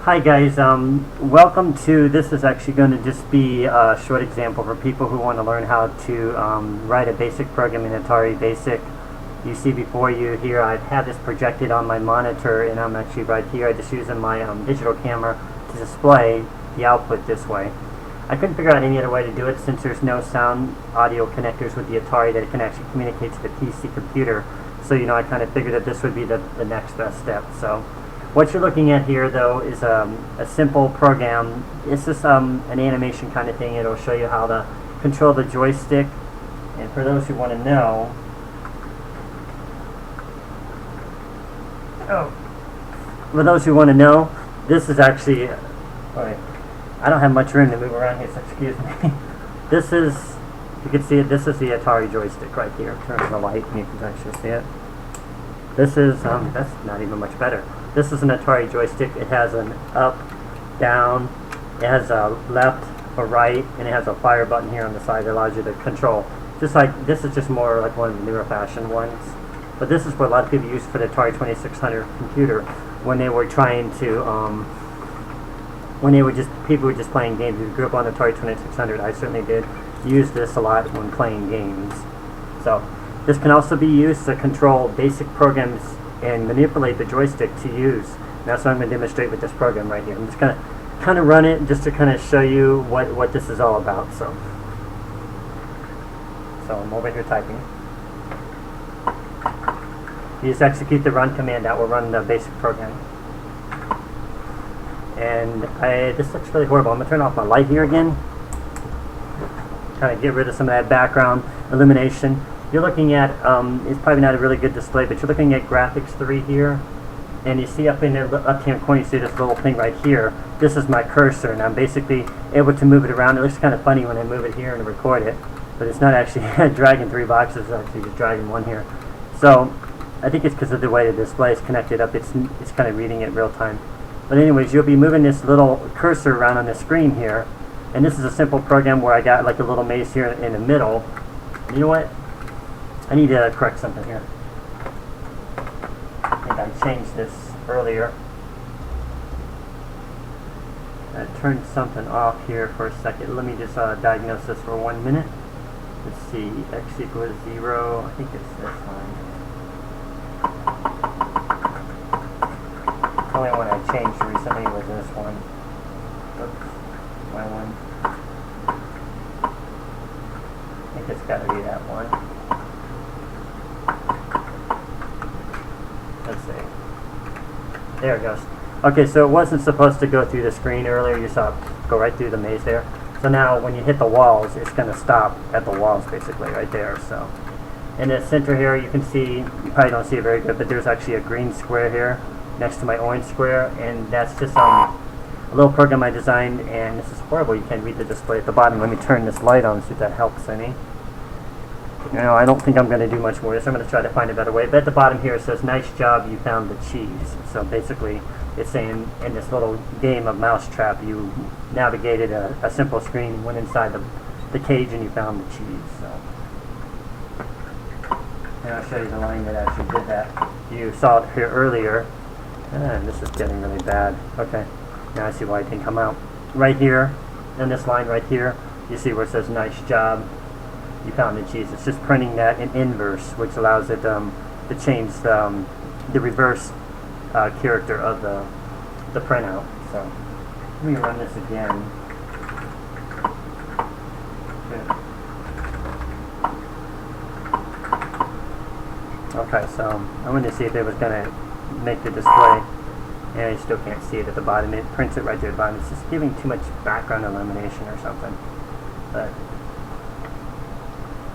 Hi guys, welcome to, this is actually going to just be a short example for people who want to learn how to write a basic program in Atari Basic. You see before you here, I've had this projected on my monitor, and I'm actually right here. I'm just using my digital camera to display the output this way. I couldn't figure out any other way to do it since there's no sound audio connectors with the Atari that it can actually communicate to the PC computer. So I kind of figured that this would be the next best step. So what you're looking at here, though, is a simple program. It's just an animation kind of thing. It'll show you how to control the joystick. And for those who want to know, this is actually, I don't have much room to move around here, so excuse me. This is, you can see it, this is the Atari joystick right here. Turn on the light and you can actually see it. This is, that's not even much better. This is an Atari joystick. It has an up, down, it has a left, a right, and it has a fire button here on the side that allows you to control. Just like, this is just more like one of the newer fashion ones. But this is what a lot of people use for the Atari 2600 computer when they were trying to, people were just playing games. If you grew up on the Atari 2600, I certainly did use this a lot when playing games. So this can also be used to control basic programs and manipulate the joystick to use. And that's what I'm going to demonstrate with this program right here. I'm just going to kind of run it just to kind of show you what this is all about. So I'm over here typing. You just execute the run command that will run the basic program. And this looks really horrible. I'm going to turn off my light here again. Kind of get rid of some of that background illumination. You're looking at, it's probably not a really good display, but you're looking at graphics 3 here. And you see up in the left-hand corner, you see this little thing right here. This is my cursor, and I'm basically able to move it around. It looks kind of funny when I move it here and record it, but it's not actually dragging 3 boxes, it's actually just dragging one here. So I think it's because of the way the display is connected up. It's kind of reading it real time. But anyways, you'll be moving this little cursor around on the screen here. And this is a simple program where I got like a little maze here in the middle. You know what? I need to correct something here. I think I changed this earlier. I turned something off here for a second. Let me just diagnose this for 1 minute. Let's see, x equals 0. I think it's this line. The only one I changed recently was this one. Oops, my one. I think it's got to be that one. Let's see. There it goes. Okay, so it wasn't supposed to go through the screen earlier. You saw it go right through the maze there. So now when you hit the walls, it's going to stop at the walls basically right there. So in the center here, you can see, you probably don't see it very good, but there's actually a green square here next to my orange square, and that's just a little program I designed, and this is horrible. You can't read the display at the bottom. Let me turn this light on, see if that helps any. I don't think I'm going to do much more of this. I'm going to try to find a better way. But at the bottom here it says, "Nice job, you found the cheese." So basically it's saying in this little game of Mousetrap, you navigated a simple screen, went inside the cage, and you found the cheese. So and I'll show you the line that actually did that. You saw it here earlier. And this is getting really bad. Okay, now I see why it didn't come out. Right here, and this line right here, you see where it says "Nice job, you found the cheese." It's just printing that in inverse, which allows it to change the reverse character of the printout. So let me run this again. Okay, so I'm going to see if it was going to make the display, and you still can't see it at the bottom. It prints it right there at the bottom. It's just giving too much background illumination or something. But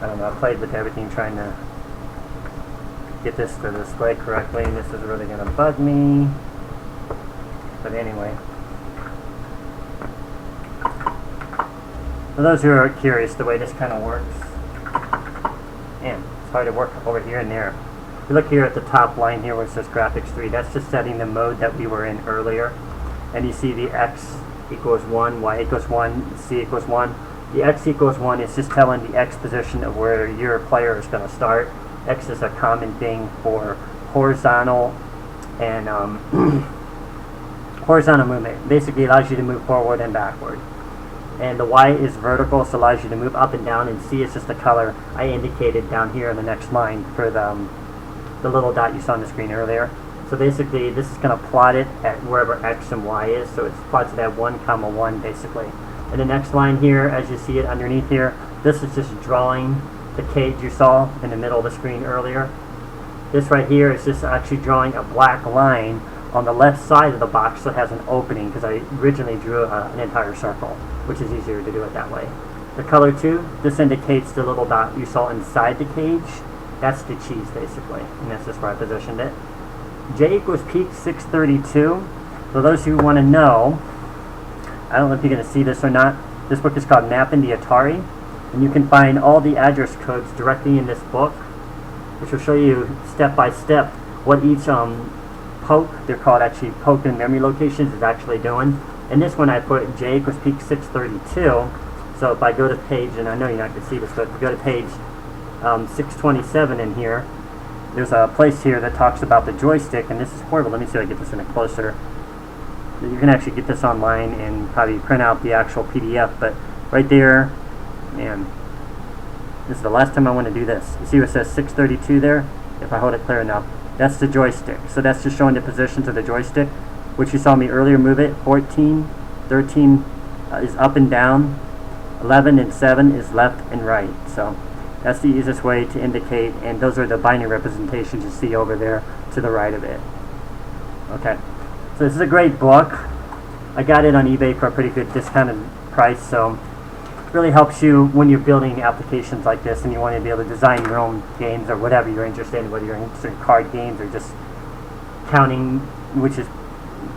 I don't know, I played with everything trying to get this to display correctly, and this is really going to bug me. But anyway, for those who are curious the way this kind of works, man, it's hard to work over here and there. If you look here at the top line here where it says graphics 3, that's just setting the mode that we were in earlier. And you see the x equals 1, y equals 1, z equals 1. The x equals 1 is just telling the x position of where your player is going to start. X is a common thing for horizontal and horizontal movement. Basically allows you to move forward and backward. And the Y is vertical, so allows you to move up and down, and C is just the color I indicated down here in the next line for the little dot you saw on the screen earlier. So basically this is going to plot it at wherever X and Y is, so it plots it at 1, 1 basically. And the next line here, as you see it underneath here, this is just drawing the cage you saw in the middle of the screen earlier. This right here is just actually drawing a black line on the left side of the box that has an opening, because I originally drew an entire circle, which is easier to do it that way. The color 2, this indicates the little dot you saw inside the cage. That's the cheese basically, and that's just where I positioned it. J equals peak 632. For those who want to know, I don't know if you're going to see this or not, this book is called Mapping the Atari, and you can find all the address codes directly in this book, which will show you step by step what each poke, they're called actually poke and memory locations, is actually doing. In this one I put J equals peak 632, so if I go to page, and I know you're not going to see this, but if you go to page 627 in here, there's a place here that talks about the joystick, and this is horrible. Let me see if I get this in a closer. You can actually get this online and probably print out the actual PDF, but right there, man, this is the last time I want to do this. You see what it says 632 there? If I hold it clear enough, that's the joystick. So that's just showing the positions of the joystick, which you saw me earlier move it. 14, 13 is up and down, 11 and 7 is left and right. So that's the easiest way to indicate, and those are the binary representations you see over there to the right of it. Okay, so this is a great book. I got it on eBay for a pretty good discounted price, so it really helps you when you're building applications like this and you want to be able to design your own games or whatever you're interested in, whether you're interested in card games or just counting, which is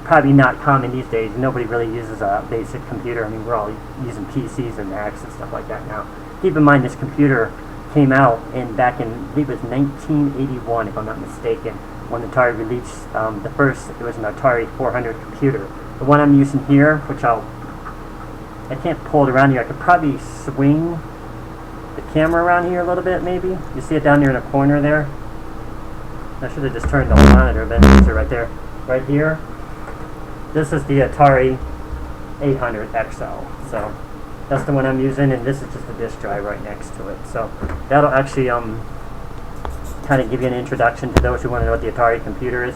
probably not common these days. Nobody really uses a basic computer. I mean, we're all using PCs and Macs and stuff like that now. Keep in mind, this computer came out back in, I believe it was 1981, if I'm not mistaken, when Atari released the first. It was an Atari 400 computer. The one I'm using here, which I can't pull it around here. I could probably swing the camera around here a little bit, maybe. You see it down there in the corner there? I should have just turned the monitor, but it's right there. Right here. This is the Atari 800 XL. So that's the one I'm using, and this is just a disk drive right next to it. So that'll actually kind of give you an introduction to those who want to know what the Atari computer is.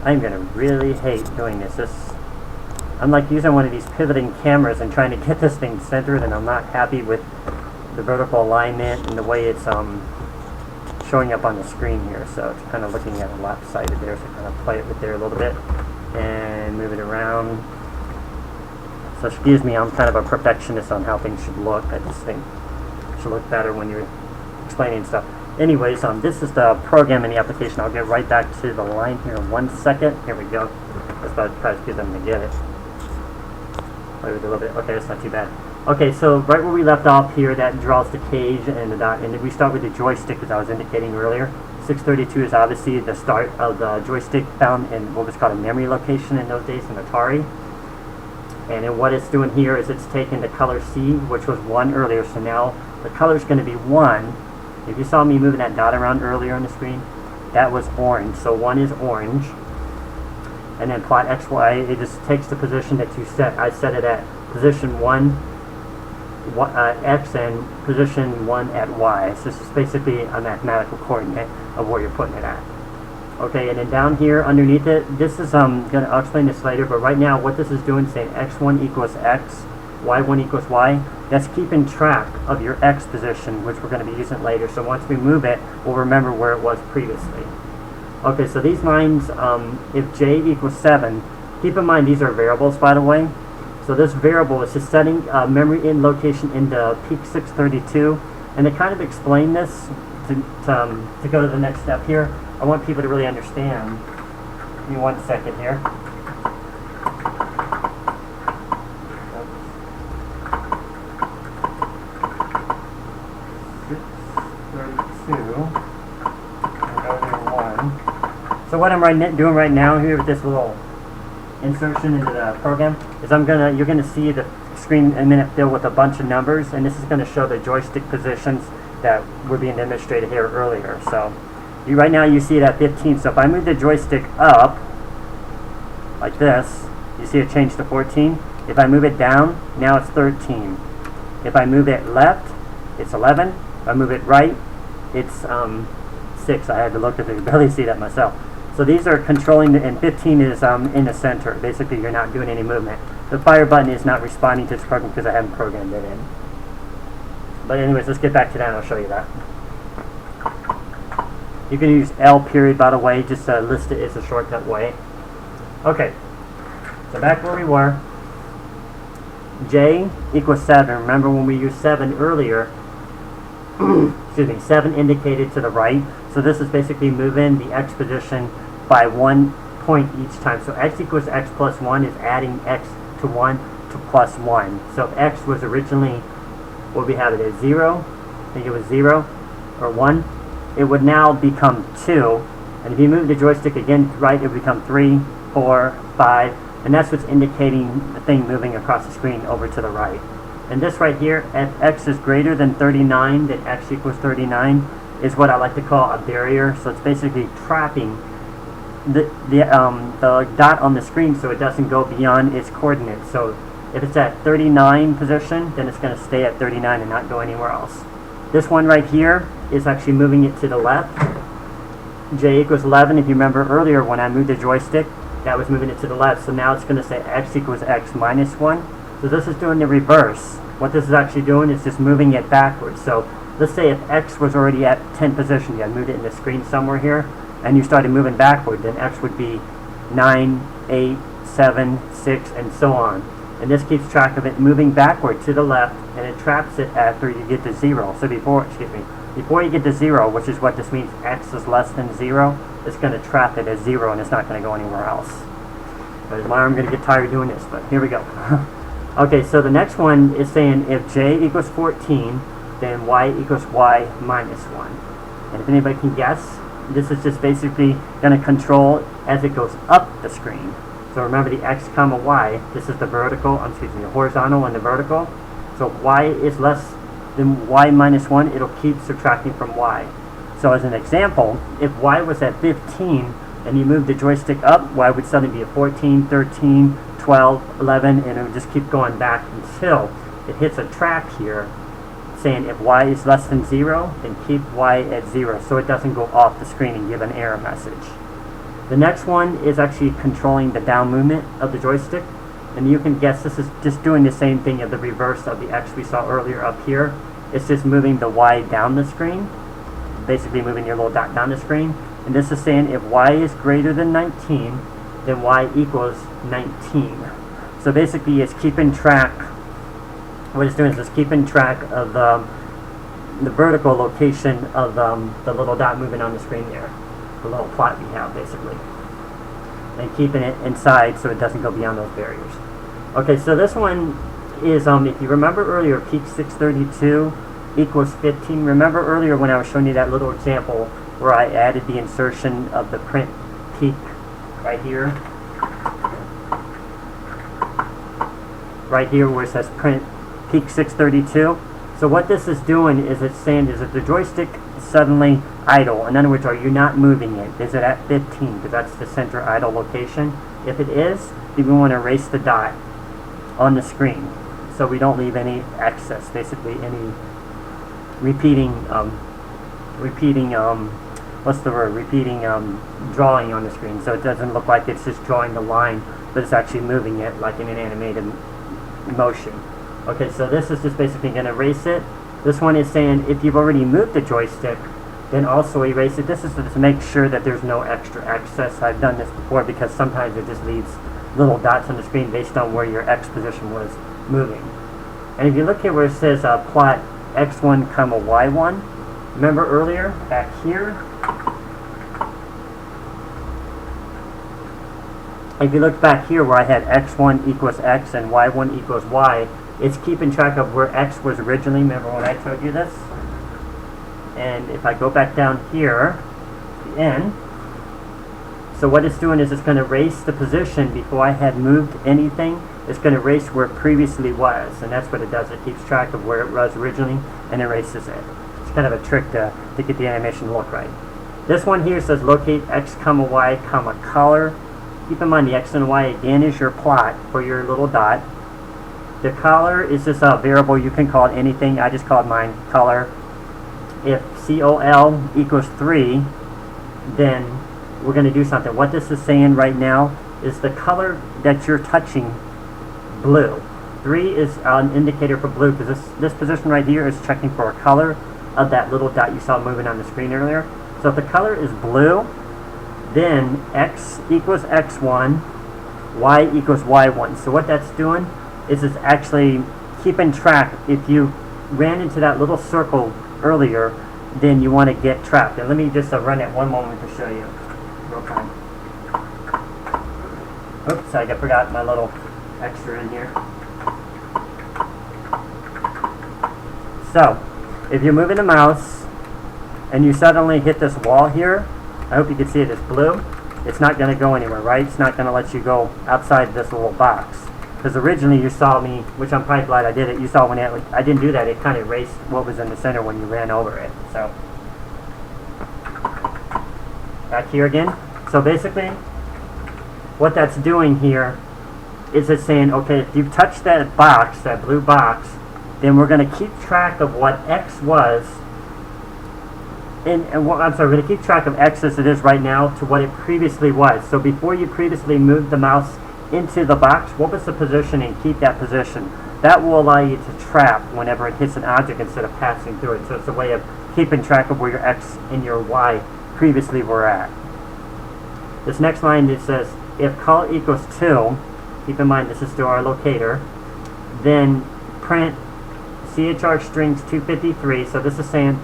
I'm going to really hate doing this. I'm like using one of these pivoting cameras and trying to get this thing centered, and I'm not happy with the vertical alignment and the way it's showing up on the screen here. So it's kind of looking at it lopsided there, so kind of play it with there a little bit and move it around. So excuse me, I'm kind of a perfectionist on how things should look. I just think it should look better when you're explaining stuff. Anyways, this is the program in the application. I'll get right back to the line here in 1 second. Here we go. That's about try to get them to get it. Play with it a little bit. Okay, that's not too bad. Okay, so right where we left off here, that draws the cage and the dot, and we start with the joystick, as I was indicating earlier. 632 is obviously the start of the joystick found in what was called a memory location in those days in Atari. And then what it's doing here is it's taking the color C, which was 1 earlier, so now the color is going to be 1. If you saw me moving that dot around earlier on the screen, that was orange, so 1 is orange. And then plot X, Y, it just takes the position that you set. I set it at position 1 X and position 1 at Y. So this is basically a mathematical coordinate of where you're putting it at. Okay, and then down here underneath it, this is I'll explain this later, but right now what this is doing, saying x1 equals x, y1 equals y, that's keeping track of your x position, which we're going to be using later. So once we move it, we'll remember where it was previously. Okay, so these lines, if j equals 7, keep in mind these are variables, by the way. So this variable is just setting memory in location into peak 632, and to kind of explain this, to go to the next step here, I want people to really understand. Give me 1 second here. So what I'm doing right now here with this little insertion into the program is you're gonna see the screen in a minute filled with a bunch of numbers, and this is gonna show the joystick positions that were being demonstrated here earlier. So right now you see it at 15. So if I move the joystick up like this, You see it changed to 14. If I move it down, now it's 13. If I move it left, it's 11. If I move it right, it's 6. I had to look at it to barely see that myself. So these are controlling, and 15 is in the center. Basically, you're not doing any movement. The fire button is not responding to this program because I haven't programmed it in. But anyways, let's get back to that and I'll show you that. You can use L period, by the way, just to list it as a shortcut way. Okay, so back where we were. J equals 7. Remember when we used 7 earlier, excuse me, 7 indicated to the right. So this is basically moving the X position by 1 point each time. So X equals X plus 1 is adding X to 1 to plus 1. So if X was originally, what we have it as 0, I think it was 0 or 1, it would now become 2. And if you move the joystick again right, it would become 3, 4, 5. And that's what's indicating the thing moving across the screen over to the right. And this right here, if X is greater than 39, then X equals 39, is what I like to call a barrier. So it's basically trapping the dot on the screen so it doesn't go beyond its coordinates. So if it's at 39 position, then it's going to stay at 39 and not go anywhere else. This one right here is actually moving it to the left. J equals 11. If you remember earlier when I moved the joystick, that was moving it to the left. So now it's going to say X equals X minus 1. So this is doing the reverse. What this is actually doing is just moving it backwards. So let's say if X was already at 10 position, you had moved it in the screen somewhere here, and you started moving backward, then X would be 9, 8, 7, 6, and so on. And this keeps track of it moving backward to the left, and it traps it after you get to 0. So before you get to 0, which is what this means, X is less than 0, it's going to trap it as 0, and it's not going to go anywhere else. But my arm going to get tired doing this, but here we go. Okay, so the next one is saying if J equals 14, then Y equals Y minus 1. And if anybody can guess, this is just basically going to control as it goes up the screen. So remember the X comma Y, this is the vertical, the horizontal and the vertical. So if Y is less than Y minus 1, it'll keep subtracting from Y. So as an example, if Y was at 15 and you move the joystick up, Y would suddenly be at 14, 13, 12, 11, and it would just keep going back until it hits a trap here saying if Y is less than 0, then keep Y at 0 so it doesn't go off the screen and give an error message. The next one is actually controlling the down movement of the joystick, and you can guess this is just doing the same thing of the reverse of the X we saw earlier up here. It's just moving the Y down the screen, basically moving your little dot down the screen. And this is saying if Y is greater than 19, then Y equals 19. So basically it's keeping track, what it's doing is it's keeping track of the vertical location of the little dot moving on the screen there. The little plot we have basically. And keeping it inside so it doesn't go beyond those barriers. Okay, so this one is, if you remember earlier, peak 632 equals 15. Remember earlier when I was showing you that little example where I added the insertion of the print peak right here? Right here where it says print peak 632. So what this is doing is it's saying is if the joystick is suddenly idle, in other words, are you not moving it? Is it at 15? Because that's the center idle location. If it is, then we want to erase the dot on the screen so we don't leave any excess, basically any repeating drawing on the screen, so it doesn't look like it's just drawing the line, but it's actually moving it like in an animated motion. Okay, so this is just basically going to erase it. This one is saying if you've already moved the joystick, then also erase it. This is to make sure that there's no extra excess. I've done this before because sometimes it just leaves little dots on the screen based on where your X position was moving. And if you look here where it says plot X1 comma Y1, remember earlier back here, if you look back here where I had X1 equals X and Y1 equals Y, it's keeping track of where X was originally. Remember when I showed you this? And if I go back down here, the end, so what it's doing is it's going to erase the position before I had moved anything. It's going to erase where it previously was, and that's what it does. It keeps track of where it was originally and erases it. It's kind of a trick to get the animation to look right. This one here says locate X comma Y comma color. keep in mind the X and Y again is your plot for your little dot. The color is just a variable. You can call it anything. I just called mine color. If COL equals 3, then we're going to do something. What this is saying right now is the color that you're touching blue. 3 is an indicator for blue because this position right here is checking for a color of that little dot you saw moving on the screen earlier. So if the color is blue, then X equals X1, Y equals Y1. So what that's doing is it's actually keeping track. If you ran into that little circle earlier, then you want to get trapped. And let me just run it one moment to show you real time. Oops, I forgot my little extra in here. So, if you're moving the mouse and you suddenly hit this wall here, I hope you can see it, it's blue. It's not going to go anywhere, right? It's not going to let you go outside this little box. Because originally you saw me, which I'm probably glad I did it, you saw when I didn't do that, it kind of erased what was in the center when you ran over it. So, back here again. So basically, what that's doing here is it's saying, okay, if you touch that box, that blue box, then we're going to keep track of what X was, I'm sorry, we're going to keep track of X as it is right now to what it previously was. So before you previously moved the mouse into the box, what was the position, and keep that position. That will allow you to trap whenever it hits an object instead of passing through it. So it's a way of keeping track of where your X and your Y previously were at. This next line, it says, if color equals 2, keep in mind this is still our locator, then print CHR strings 253. So this is saying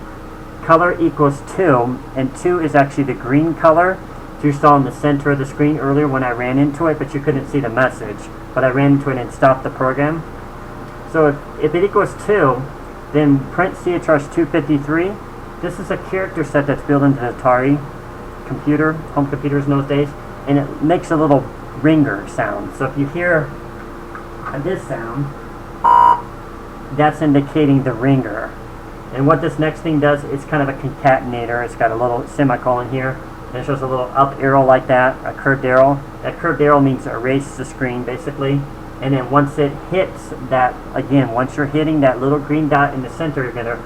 color equals 2, and 2 is actually the green color you saw in the center of the screen earlier when I ran into it, but you couldn't see the message. But I ran into it and stopped the program. So if it equals 2, then print CHR's 253. This is a character set that's built into the Atari computer, home computers in those days, and it makes a little ringer sound. So if you hear this sound, that's indicating the ringer. And what this next thing does, it's kind of a concatenator. It's got a little semicolon here. And it shows a little up arrow like that, a curved arrow. That curved arrow means erase the screen, basically. And then once it hits that, again, once you're hitting that little green dot in the center, you're going to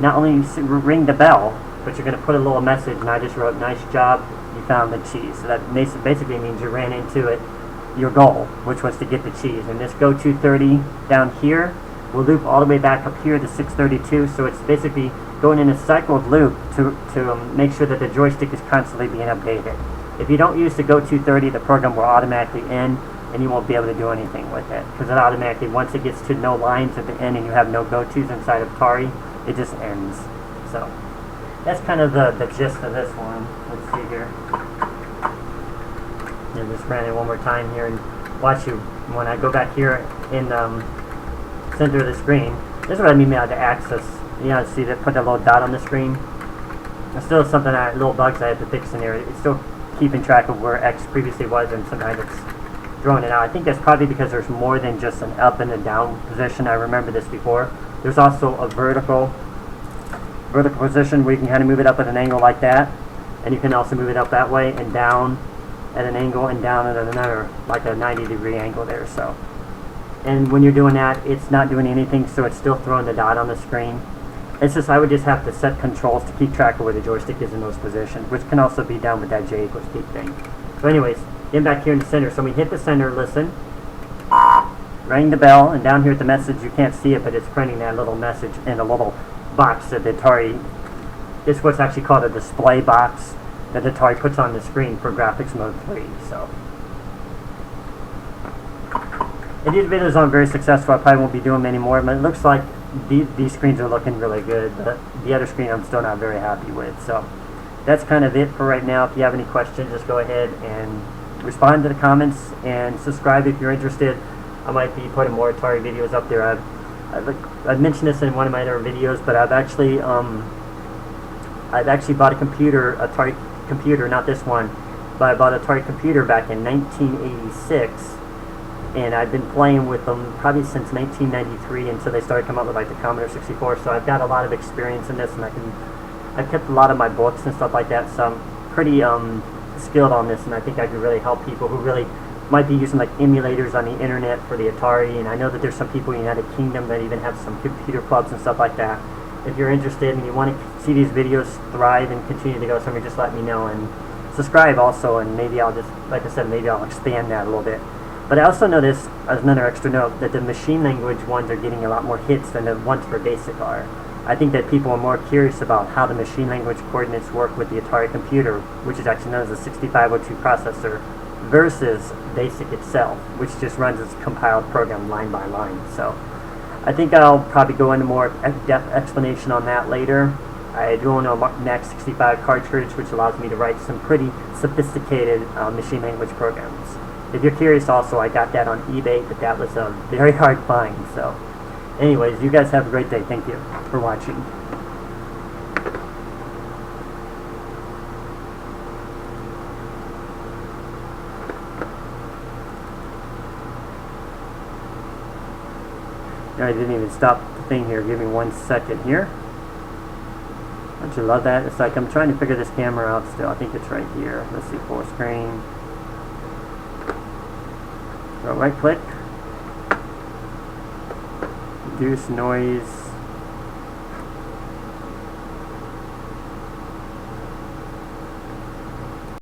not only ring the bell, but you're going to put a little message. And I just wrote, nice job, you found the cheese. So that basically means you ran into it, your goal, which was to get the cheese. And this go 230 down here will loop all the way back up here to 632. So it's basically going in a cycled loop to make sure that the joystick is constantly being updated. If you don't use the go 230, the program will automatically end and you won't be able to do anything with it, because it automatically, once it gets to no lines at the end and you have no go-tos inside of Atari, it just ends. So that's kind of the gist of this one. Let's see here. And just ran it one more time here and watch you when I go back here in the center of the screen. This is what I mean by the axis. You know, see that put that little dot on the screen. It's still something little bugs I have to fix in there. It's still keeping track of where X previously was, and sometimes it's throwing it out. I think that's probably because there's more than just an up and a down position. I remember this before. There's also a vertical position where you can kind of move it up at an angle like that, and you can also move it up that way and down at an angle and down at another, like a 90-degree angle there. So, and when you're doing that, it's not doing anything, so it's still throwing the dot on the screen. It's just, I would just have to set controls to keep track of where the joystick is in those positions, which can also be done with that J equals P thing. So anyways, getting back here in the center. So we hit the center, listen, rang the bell, and down here at the message, you can't see it, but it's printing that little message in a little box that the Atari, it's what's actually called a display box that the Atari puts on the screen for graphics mode 3. So, and these videos aren't very successful. I probably won't be doing many more, but it looks like these screens are looking really good. But the other screen I'm still not very happy with. So that's kind of it for right now. If you have any questions, just go ahead and respond to the comments and subscribe if you're interested. I might be putting more Atari videos up there. I've mentioned this in one of my other videos, but I've actually bought a computer, Atari computer, not this one, but I bought an Atari computer back in 1986, and I've been playing with them probably since 1993 until they started coming out with like the Commodore 64. So I've got a lot of experience in this, and I've kept a lot of my books and stuff like that. So I'm pretty skilled on this, and I think I could really help people who really might be using like emulators on the internet for the Atari. And I know that there's some people in the United Kingdom that even have some computer clubs and stuff like that. If you're interested and you want to see these videos thrive and continue to go somewhere, just let me know, and subscribe also, and maybe I'll just, like I said, maybe I'll expand that a little bit. But I also noticed, as another extra note, that the machine language ones are getting a lot more hits than the ones for BASIC are. I think that people are more curious about how the machine language coordinates work with the Atari computer, which is actually known as the 6502 processor, versus BASIC itself, which just runs its compiled program line by line. So I think I'll probably go into more depth explanation on that later. I do own a Mac 65 cartridge, which allows me to write some pretty sophisticated machine language programs. If you're curious also, I got that on eBay, but that was a very hard find. So anyways, you guys have a great day. Thank you for watching. I didn't even stop the thing here. Give me 1 second here. Don't you love that? It's like I'm trying to figure this camera out still. I think it's right here. Let's see, full screen. So right click. Reduce noise.